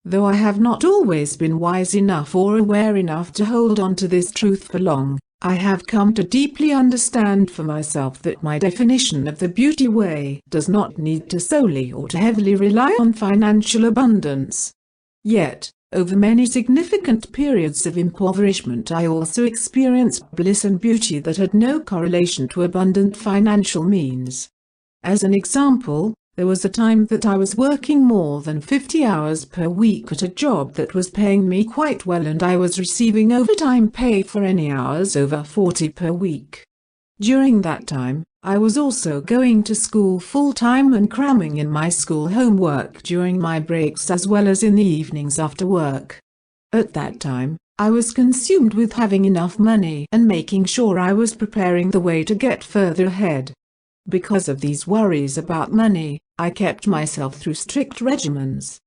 Though I have not always been wise enough or aware enough to hold on to this truth for long, I have come to deeply understand for myself that my definition of the beauty way does not need to solely or to heavily rely on financial abundance. Yet, over many significant periods of impoverishment, I also experienced bliss and beauty that had no correlation to abundant financial means. As an example, there was a time that I was working more than 50 hours per week at a job that was paying me quite well, and I was receiving overtime pay for any hours over 40 per week. During that time, I was also going to school full-time and cramming in my school homework during my breaks as well as in the evenings after work. At that time, I was consumed with having enough money and making sure I was preparing the way to get further ahead. Because of these worries about money, I kept myself through strict regimens.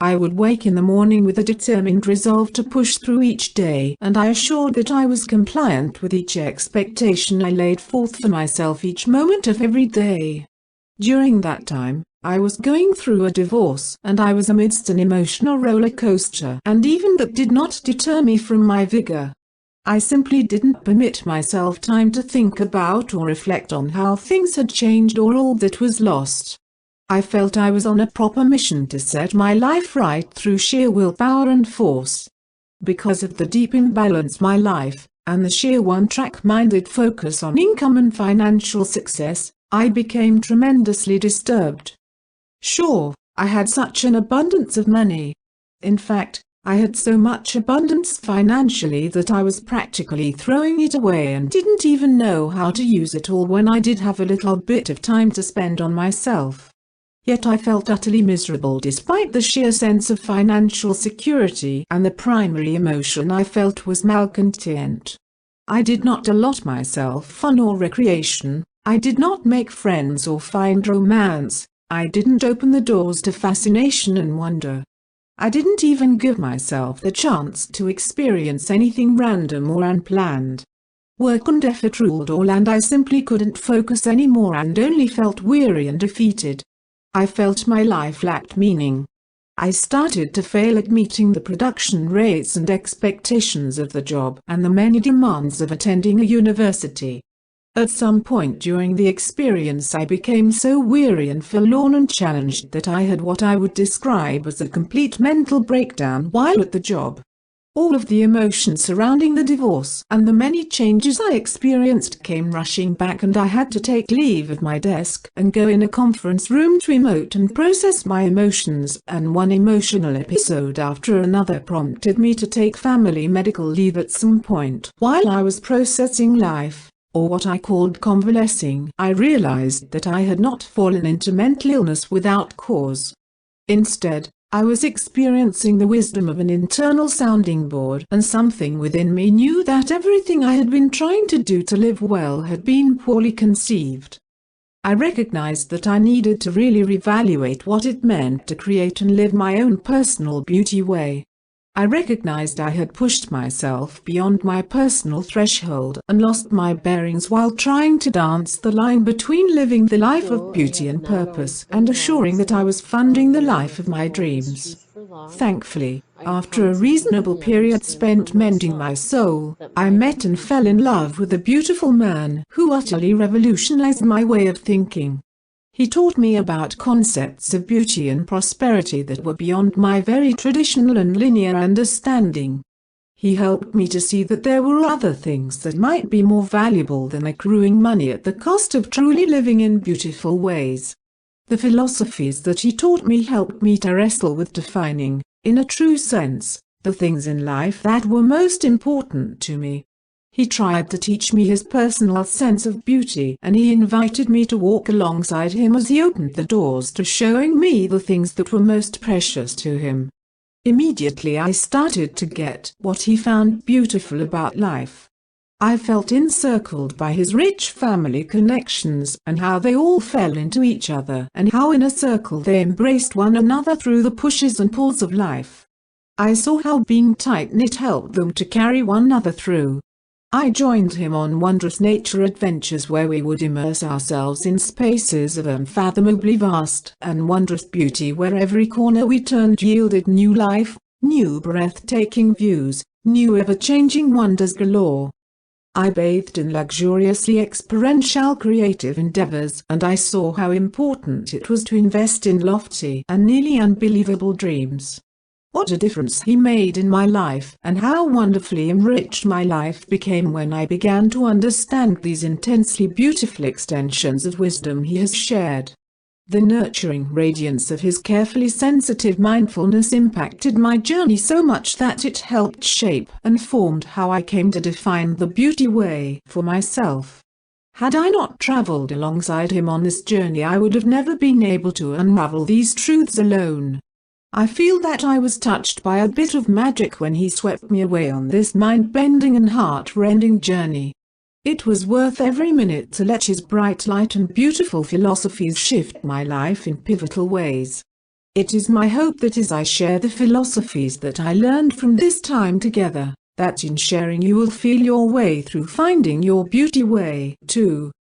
I would wake in the morning with a determined resolve to push through each day, and I assured that I was compliant with each expectation I laid forth for myself each moment of every day. During that time, I was going through a divorce, and I was amidst an emotional roller coaster, and even that did not deter me from my vigor. I simply didn't permit myself time to think about or reflect on how things had changed or all that was lost. I felt I was on a proper mission to set my life right through sheer willpower and force. Because of the deep imbalance my life, and the sheer one-track-minded focus on income and financial success, I became tremendously disturbed. Sure, I had such an abundance of money. In fact, I had so much abundance financially that I was practically throwing it away and didn't even know how to use it all when I did have a little bit of time to spend on myself. Yet I felt utterly miserable despite the sheer sense of financial security, and the primary emotion I felt was malcontent. I did not allot myself fun or recreation, I did not make friends or find romance, I didn't open the doors to fascination and wonder. I didn't even give myself the chance to experience anything random or unplanned. Work and effort ruled all, and I simply couldn't focus anymore and only felt weary and defeated. I felt my life lacked meaning. I started to fail at meeting the production rates and expectations of the job and the many demands of attending a university. At some point during the experience I became so weary and forlorn and challenged that I had what I would describe as a complete mental breakdown while at the job. All of the emotions surrounding the divorce and the many changes I experienced came rushing back, and I had to take leave of my desk and go in a conference room to emote and process my emotions, and one emotional episode after another prompted me to take family medical leave at some point. While I was processing life, or what I called convalescing, I realized that I had not fallen into mental illness without cause. Instead, I was experiencing the wisdom of an internal sounding board, and something within me knew that everything I had been trying to do to live well had been poorly conceived. I recognized that I needed to really reevaluate what it meant to create and live my own personal beauty way. I recognized I had pushed myself beyond my personal threshold and lost my bearings while trying to dance the line between living the life of beauty and purpose and assuring that I was funding the life of my dreams. Thankfully, after a reasonable period spent mending my soul, I met and fell in love with a beautiful man who utterly revolutionized my way of thinking. He taught me about concepts of beauty and prosperity that were beyond my very traditional and linear understanding. He helped me to see that there were other things that might be more valuable than accruing money at the cost of truly living in beautiful ways. The philosophies that he taught me helped me to wrestle with defining, in a true sense, the things in life that were most important to me. He tried to teach me his personal sense of beauty, and he invited me to walk alongside him as he opened the doors to showing me the things that were most precious to him. Immediately I started to get what he found beautiful about life. I felt encircled by his rich family connections and how they all fell into each other, and how in a circle they embraced one another through the pushes and pulls of life. I saw how being tight-knit helped them to carry one another through. I joined him on wondrous nature adventures where we would immerse ourselves in spaces of unfathomably vast and wondrous beauty, where every corner we turned yielded new life, new breathtaking views, new ever-changing wonders galore. I bathed in luxuriously experiential creative endeavors, and I saw how important it was to invest in lofty and nearly unbelievable dreams. What a difference he made in my life, and how wonderfully enriched my life became when I began to understand these intensely beautiful extensions of wisdom he has shared. The nurturing radiance of his carefully sensitive mindfulness impacted my journey so much that it helped shape and formed how I came to define the beauty way for myself. Had I not traveled alongside him on this journey, I would have never been able to unravel these truths alone. I feel that I was touched by a bit of magic when he swept me away on this mind-bending and heart-rending journey. It was worth every minute to let his bright light and beautiful philosophies shift my life in pivotal ways. It is my hope that as I share the philosophies that I learned from this time together, that in sharing you will feel your way through finding your beauty way, too.